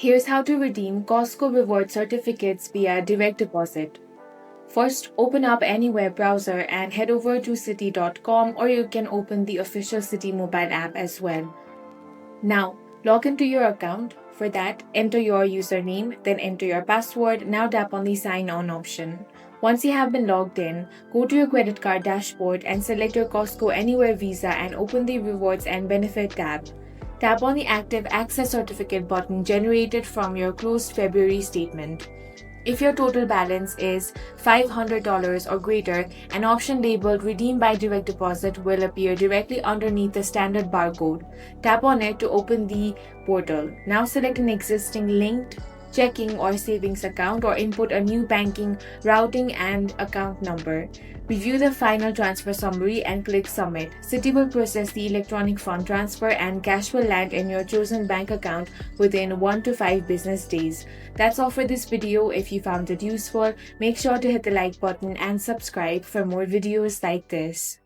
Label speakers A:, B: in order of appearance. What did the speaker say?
A: Here's how to redeem Costco Reward Certificates via direct deposit. First, open up any web browser and head over to citi.com, or you can open the official Citi mobile app as well. Now, log into your account. For that, enter your username, then enter your password. Now tap on the Sign On option. Once you have been logged in, go to your credit card dashboard and select your Costco Anywhere Visa and open the Rewards and Benefit tab. Tap on the Active Access Certificate button generated from your closed February statement. If your total balance is $500 or greater, an option labeled Redeem by Direct Deposit will appear directly underneath the standard barcode. Tap on it to open the portal. Now select an existing linked checking or savings account or input a new banking, routing, and account number. Review the final transfer summary and click Submit. Citi will process the electronic fund transfer and cash will land in your chosen bank account within 1 to 5 business days. That's all for this video. If you found it useful, make sure to hit the like button and subscribe for more videos like this.